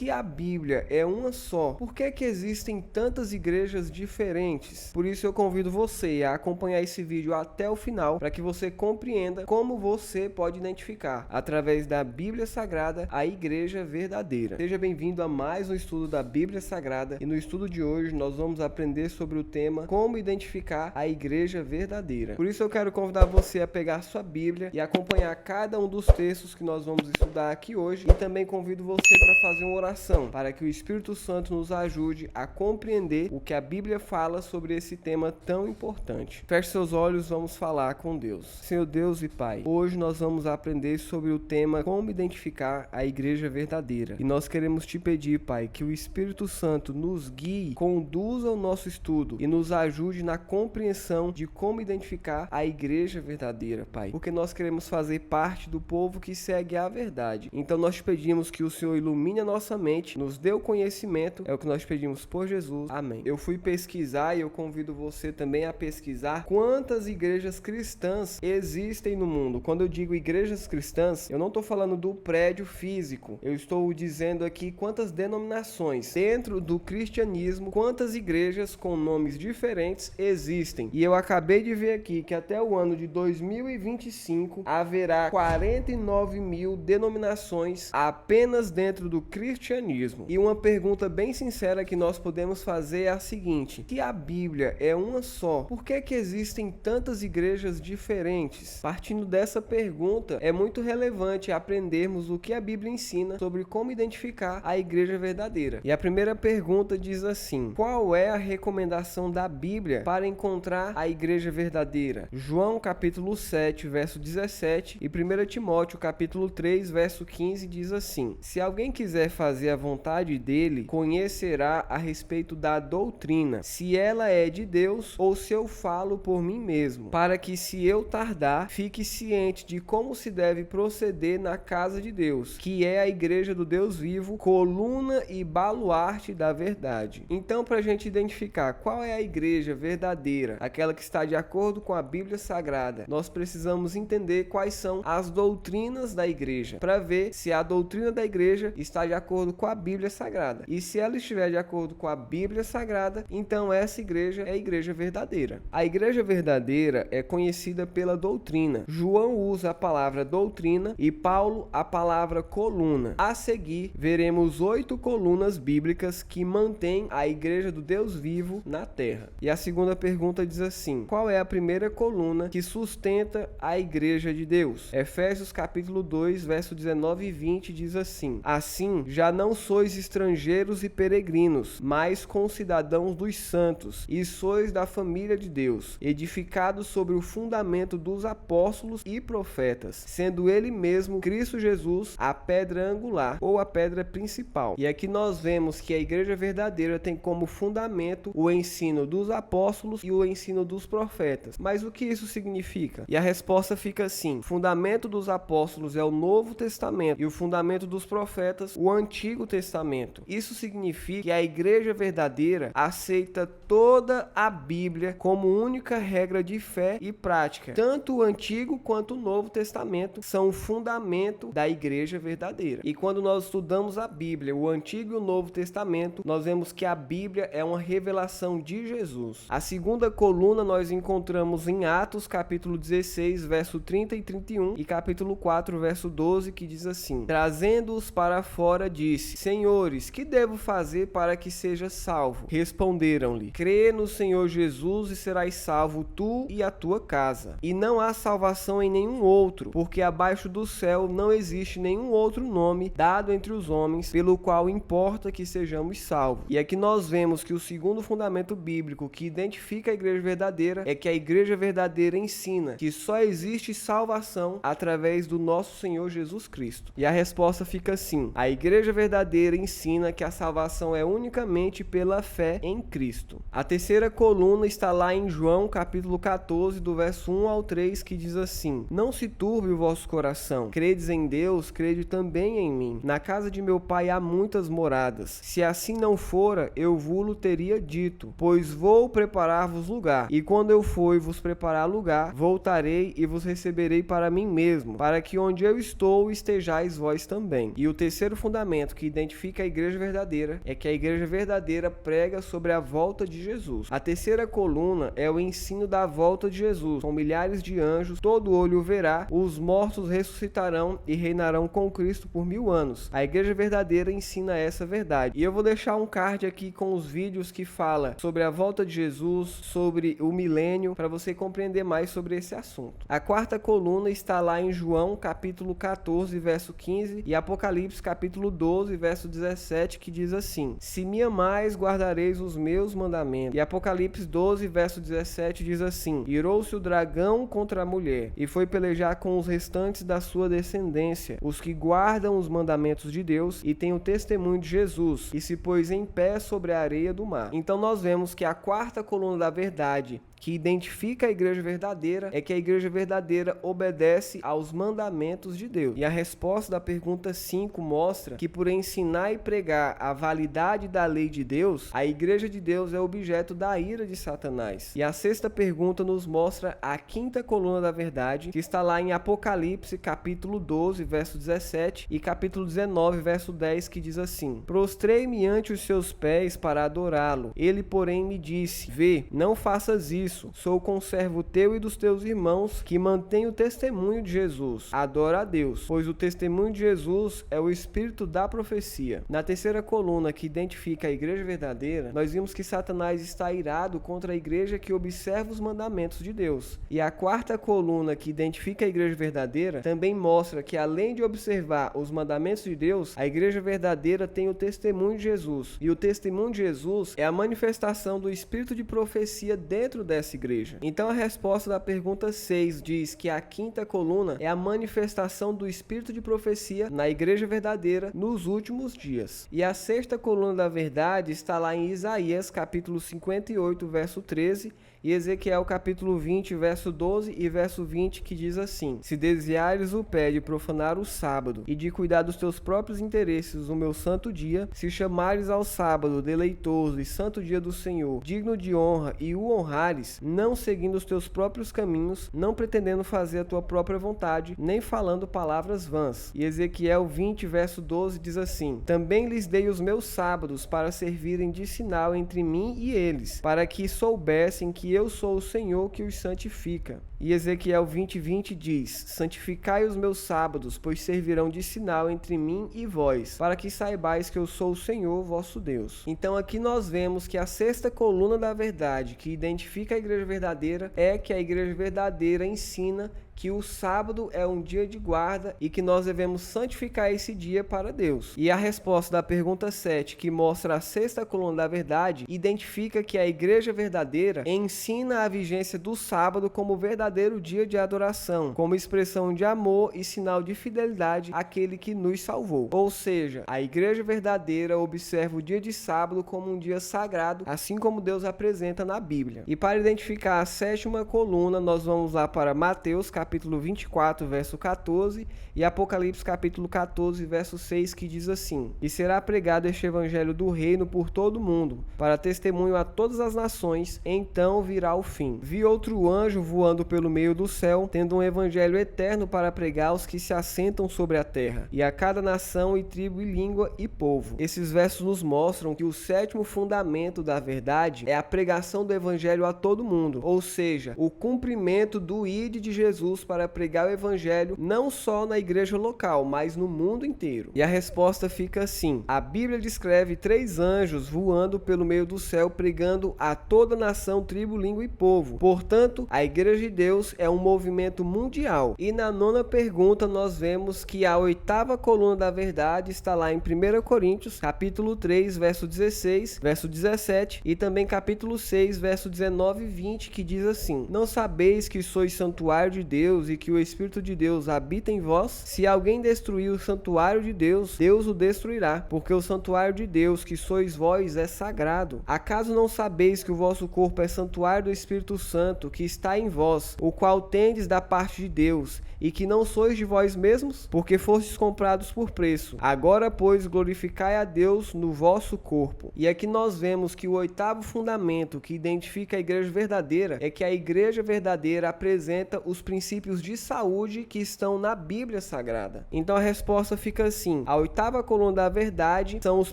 Se a Bíblia é uma só, por que existem tantas igrejas diferentes? Por isso eu convido você a acompanhar esse vídeo até o final, para que você compreenda como você pode identificar, através da Bíblia Sagrada, a igreja verdadeira. Seja bem-vindo a mais um estudo da Bíblia Sagrada, e no estudo de hoje nós vamos aprender sobre o tema como identificar a igreja verdadeira. Por isso eu quero convidar você a pegar sua Bíblia e acompanhar cada um dos textos que nós vamos estudar aqui hoje, e também convido você para fazer uma oração para que o Espírito Santo nos ajude a compreender o que a Bíblia fala sobre esse tema tão importante. Feche seus olhos, vamos falar com Deus. Senhor Deus e Pai, hoje nós vamos aprender sobre o tema como identificar a igreja verdadeira. E nós queremos te pedir, Pai, que o Espírito Santo nos guie, conduza o nosso estudo e nos ajude na compreensão de como identificar a igreja verdadeira, Pai. Porque nós queremos fazer parte do povo que segue a verdade. Então nós te pedimos que o Senhor ilumine a nossa mente, nos dê o conhecimento, é o que nós pedimos por Jesus, amém. Eu fui pesquisar e eu convido você também a pesquisar quantas igrejas cristãs existem no mundo. Quando eu digo igrejas cristãs, eu não estou falando do prédio físico, eu estou dizendo aqui quantas denominações dentro do cristianismo, quantas igrejas com nomes diferentes existem. E eu acabei de ver aqui que até o ano de 2025 haverá 49 mil denominações apenas dentro do cristianismo. E uma pergunta bem sincera que nós podemos fazer é a seguinte: se a Bíblia é uma só, por que existem tantas igrejas diferentes? Partindo dessa pergunta, é muito relevante aprendermos o que a Bíblia ensina sobre como identificar a igreja verdadeira. E a primeira pergunta diz assim: qual é a recomendação da Bíblia para encontrar a igreja verdadeira? João capítulo 7, verso 17 e 1 Timóteo capítulo 3, verso 15 diz assim: se alguém quiser fazer a vontade dele, conhecerá a respeito da doutrina, se ela é de Deus ou se eu falo por mim mesmo, para que, se eu tardar, fique ciente de como se deve proceder na casa de Deus, que é a igreja do Deus vivo, coluna e baluarte da verdade. Então, para a gente identificar qual é a igreja verdadeira, aquela que está de acordo com a Bíblia Sagrada, nós precisamos entender quais são as doutrinas da igreja, para ver se a doutrina da igreja está de acordo com a Bíblia Sagrada. E se ela estiver de acordo com a Bíblia Sagrada, então essa igreja é a igreja verdadeira. A igreja verdadeira é conhecida pela doutrina. João usa a palavra doutrina e Paulo a palavra coluna. A seguir, veremos 8 colunas bíblicas que mantêm a igreja do Deus vivo na terra. E a segunda pergunta diz assim: qual é a primeira coluna que sustenta a igreja de Deus? Efésios capítulo 2, verso 19 e 20 diz assim: assim, já não sois estrangeiros e peregrinos, mas concidadãos dos santos, e sois da família de Deus, edificados sobre o fundamento dos apóstolos e profetas, sendo ele mesmo, Cristo Jesus, a pedra angular, ou a pedra principal. E aqui nós vemos que a igreja verdadeira tem como fundamento o ensino dos apóstolos e o ensino dos profetas. Mas o que isso significa? E a resposta fica assim: o fundamento dos apóstolos é o Novo Testamento, e o fundamento dos profetas, o Antigo Testamento. Isso significa que a igreja verdadeira aceita toda a Bíblia como única regra de fé e prática. Tanto o Antigo quanto o Novo Testamento são o fundamento da igreja verdadeira. E quando nós estudamos a Bíblia, o Antigo e o Novo Testamento, nós vemos que a Bíblia é uma revelação de Jesus. A segunda coluna nós encontramos em Atos capítulo 16, verso 30 e 31, e capítulo 4, verso 12, que diz assim: trazendo-os para fora, disse: senhores, que devo fazer para que seja salvo? Responderam-lhe: crê no Senhor Jesus e serás salvo tu e a tua casa. E não há salvação em nenhum outro, porque abaixo do céu não existe nenhum outro nome dado entre os homens, pelo qual importa que sejamos salvos. E aqui nós vemos que o segundo fundamento bíblico que identifica a igreja verdadeira é que a igreja verdadeira ensina que só existe salvação através do nosso Senhor Jesus Cristo. E a resposta fica assim: a igreja verdadeira ensina que a salvação é unicamente pela fé em Cristo. A terceira coluna está lá em João capítulo 14, do verso 1 ao 3, que diz assim: não se turbe o vosso coração, credes em Deus, crede também em mim. Na casa de meu pai há muitas moradas. Se assim não fora, eu vulo teria dito, pois vou preparar-vos lugar. E quando eu for vos preparar lugar, voltarei e vos receberei para mim mesmo, para que onde eu estou estejais vós também. E o terceiro fundamento fundamento que identifica a igreja verdadeira é que a igreja verdadeira prega sobre a volta de Jesus. A terceira coluna é o ensino da volta de Jesus. Com milhares de anjos, todo olho o verá, os mortos ressuscitarão e reinarão com Cristo por 1000 anos. A igreja verdadeira ensina essa verdade. E eu vou deixar um card aqui com os vídeos que fala sobre a volta de Jesus, sobre o milênio, para você compreender mais sobre esse assunto. A quarta coluna está lá em João, capítulo 14, verso 15, e Apocalipse, capítulo 12, verso 17, que diz assim: Se me amais, guardareis os meus mandamentos. E Apocalipse 12, verso 17 diz assim: Irou-se o dragão contra a mulher, e foi pelejar com os restantes da sua descendência, os que guardam os mandamentos de Deus e têm o testemunho de Jesus, e se pôs em pé sobre a areia do mar. Então nós vemos que a quarta coluna da verdade que identifica a igreja verdadeira é que a igreja verdadeira obedece aos mandamentos de Deus. E a resposta da pergunta 5 mostra que por ensinar e pregar a validade da lei de Deus, a igreja de Deus é objeto da ira de Satanás. E a sexta pergunta nos mostra a quinta coluna da verdade, que está lá em Apocalipse, capítulo 12, verso 17 e capítulo 19, verso 10, que diz assim: Prostrei-me ante os seus pés para adorá-lo. Ele, porém, me disse: Vê, não faças isso. Sou conservo teu e dos teus irmãos, que mantém o testemunho de Jesus. Adora a Deus, pois o testemunho de Jesus é o espírito da profecia. Na terceira coluna, que identifica a igreja verdadeira, nós vimos que Satanás está irado contra a igreja que observa os mandamentos de Deus. E a quarta coluna, que identifica a igreja verdadeira, também mostra que, além de observar os mandamentos de Deus, a igreja verdadeira tem o testemunho de Jesus. E o testemunho de Jesus é a manifestação do espírito de profecia dentro dessa igreja. Então a resposta da pergunta 6 diz que a quinta coluna é a manifestação do espírito de profecia na igreja verdadeira nos últimos dias. E a sexta coluna da verdade está lá em Isaías, capítulo 58, verso 13, e Ezequiel, capítulo 20, verso 12 e verso 20, que diz assim: Se desviares o pé de profanar o sábado e de cuidar dos teus próprios interesses no meu santo dia, se chamares ao sábado deleitoso e santo dia do Senhor, digno de honra, e o honrares, não seguindo os teus próprios caminhos, não pretendendo fazer a tua própria vontade, nem falando palavras vãs. E Ezequiel 20, verso 12 diz assim: Também lhes dei os meus sábados para servirem de sinal entre mim e eles, para que soubessem que eu sou o Senhor que os santifica. E Ezequiel 20:20 diz: Santificai os meus sábados, pois servirão de sinal entre mim e vós, para que saibais que eu sou o Senhor vosso Deus. Então aqui nós vemos que a sexta coluna da verdade, que identifica a igreja verdadeira, é que a igreja verdadeira ensina que o sábado é um dia de guarda e que nós devemos santificar esse dia para Deus. E a resposta da pergunta 7, que mostra a sexta coluna da verdade, identifica que a igreja verdadeira ensina a vigência do sábado como verdadeiro dia de adoração, como expressão de amor e sinal de fidelidade àquele que nos salvou. Ou seja, a igreja verdadeira observa o dia de sábado como um dia sagrado, assim como Deus apresenta na Bíblia. E para identificar a sétima coluna, nós vamos lá para Mateus, capítulo 24, verso 14, e Apocalipse, capítulo 14, verso 6, que diz assim: E será pregado este evangelho do reino por todo o mundo, para testemunho a todas as nações, então virá o fim. Vi outro anjo voando pelo meio do céu, tendo um evangelho eterno para pregar aos que se assentam sobre a terra, e a cada nação e tribo e língua e povo. Esses versos nos mostram que o sétimo fundamento da verdade é a pregação do evangelho a todo mundo, ou seja, o cumprimento do ide de Jesus para pregar o evangelho não só na igreja local, mas no mundo inteiro. E a resposta fica assim: a Bíblia descreve 3 anjos voando pelo meio do céu pregando a toda nação, tribo, língua e povo. Portanto, a igreja de Deus é um movimento mundial. E na nona pergunta nós vemos que a oitava coluna da verdade está lá em 1 Coríntios, capítulo 3, verso 16, verso 17 e também capítulo 6, verso 19 e 20, que diz assim: Não sabeis que sois santuário de Deus e que o Espírito de Deus habita em vós? Se alguém destruir o santuário de Deus, Deus o destruirá, porque o santuário de Deus, que sois vós, é sagrado. Acaso não sabeis que o vosso corpo é santuário do Espírito Santo, que está em vós, o qual tendes da parte de Deus, e que não sois de vós mesmos? Porque fostes comprados por preço. Agora, pois, glorificai a Deus no vosso corpo. E aqui nós vemos que o oitavo fundamento que identifica a igreja verdadeira é que a igreja verdadeira apresenta os princípios princípios de saúde que estão na Bíblia Sagrada? Então a resposta fica assim: a oitava coluna da verdade são os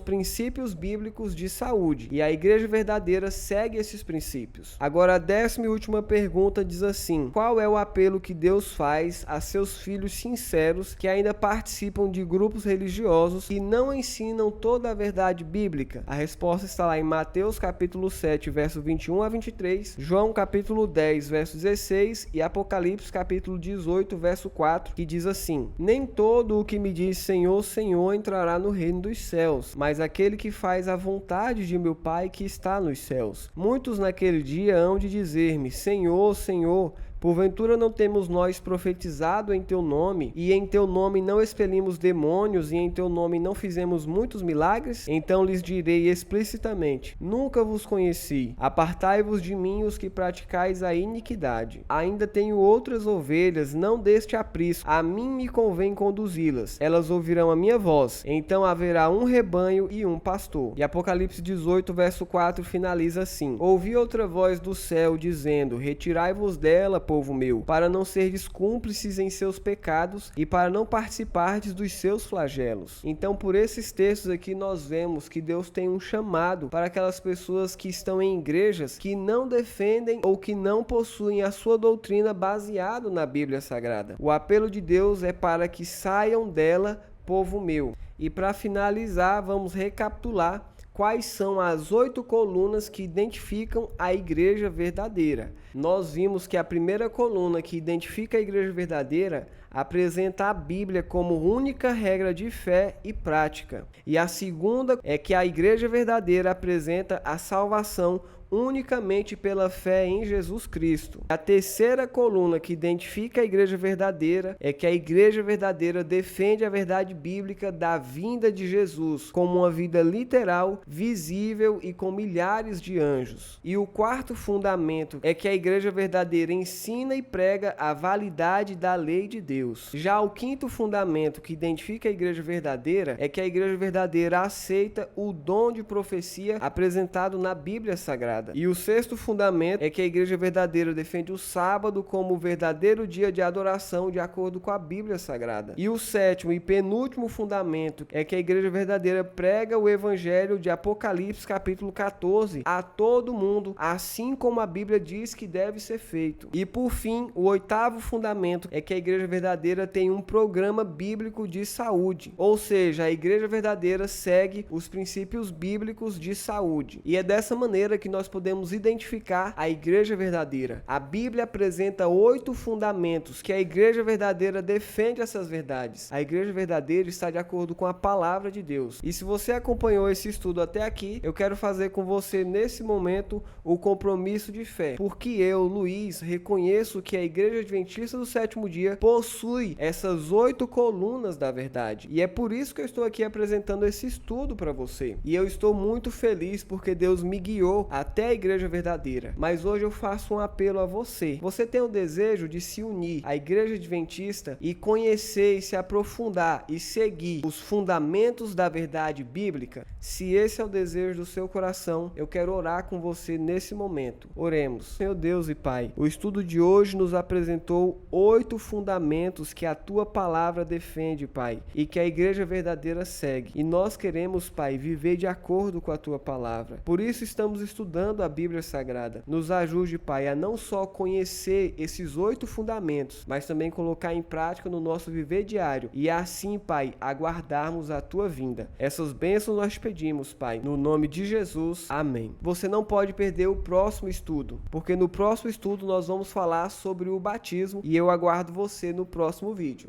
princípios bíblicos de saúde, e a igreja verdadeira segue esses princípios. Agora a 10ª e última pergunta diz assim: qual é o apelo que Deus faz a seus filhos sinceros que ainda participam de grupos religiosos e não ensinam toda a verdade bíblica? A resposta está lá em Mateus capítulo 7, verso 21 a 23, João capítulo 10, verso 16 e Apocalipse capítulo 18, verso 4, que diz assim: nem todo o que me diz Senhor, Senhor entrará no reino dos céus, mas aquele que faz a vontade de meu Pai que está nos céus. Muitos naquele dia hão de dizer-me: Senhor, Senhor, porventura não temos nós profetizado em teu nome, e em teu nome não expelimos demônios, e em teu nome não fizemos muitos milagres? Então lhes direi explicitamente: nunca vos conheci. Apartai-vos de mim, os que praticais a iniquidade. Ainda tenho outras ovelhas, não deste aprisco. A mim me convém conduzi-las. Elas ouvirão a minha voz. Então haverá um rebanho e um pastor. E Apocalipse 18, verso 4 finaliza assim: ouvi outra voz do céu dizendo: retirai-vos dela, povo meu, para não serdes cúmplices em seus pecados e para não participardes dos seus flagelos. Então, por esses textos aqui, nós vemos que Deus tem um chamado para aquelas pessoas que estão em igrejas que não defendem ou que não possuem a sua doutrina baseada na Bíblia Sagrada. O apelo de Deus é para que saiam dela, povo meu. E para finalizar, vamos recapitular quais são as 8 colunas que identificam a igreja verdadeira. Nós vimos que a primeira coluna que identifica a igreja verdadeira apresenta a Bíblia como única regra de fé e prática. E a segunda é que a igreja verdadeira apresenta a salvação unicamente pela fé em Jesus Cristo. A terceira coluna que identifica a igreja verdadeira é que a igreja verdadeira defende a verdade bíblica da vinda de Jesus como uma vida literal, visível e com milhares de anjos. E o quarto fundamento é que a igreja verdadeira ensina e prega a validade da lei de Deus. Já o quinto fundamento que identifica a igreja verdadeira é que a igreja verdadeira aceita o dom de profecia apresentado na Bíblia Sagrada. E o sexto fundamento é que a igreja verdadeira defende o sábado como o verdadeiro dia de adoração de acordo com a Bíblia Sagrada. E o sétimo e penúltimo fundamento é que a igreja verdadeira prega o evangelho de Apocalipse capítulo 14 a todo mundo, assim como a Bíblia diz que deve ser feito. E por fim, o oitavo fundamento é que a igreja verdadeira tem um programa bíblico de saúde, ou seja, a igreja verdadeira segue os princípios bíblicos de saúde. E é dessa maneira que nós podemos identificar a igreja verdadeira. A Bíblia apresenta 8 fundamentos que a igreja verdadeira defende essas verdades. A igreja verdadeira está de acordo com a palavra de Deus. E se você acompanhou esse estudo até aqui, eu quero fazer com você nesse momento o compromisso de fé, porque eu, Luiz, reconheço que a Igreja Adventista do Sétimo Dia possui essas 8 colunas da verdade. E é por isso que eu estou aqui apresentando esse estudo para você. E eu estou muito feliz porque Deus me guiou até a igreja verdadeira. Mas hoje eu faço um apelo a você. Você tem o desejo de se unir à Igreja Adventista e conhecer e se aprofundar e seguir os fundamentos da verdade bíblica? Se esse é o desejo do seu coração, eu quero orar com você nesse momento. Oremos. Senhor Deus e Pai, o estudo de hoje nos apresentou 8 fundamentos que a tua palavra defende, Pai, e que a igreja verdadeira segue. E nós queremos, Pai, viver de acordo com a tua palavra. Por isso estamos estudando a Bíblia Sagrada. Nos ajude, Pai, a não só conhecer esses 8 fundamentos, mas também colocar em prática no nosso viver diário e assim, Pai, aguardarmos a tua vinda. Essas bênçãos nós pedimos, Pai, no nome de Jesus. Amém. Você não pode perder o próximo estudo, porque no próximo estudo nós vamos falar sobre o batismo e eu aguardo você no próximo vídeo.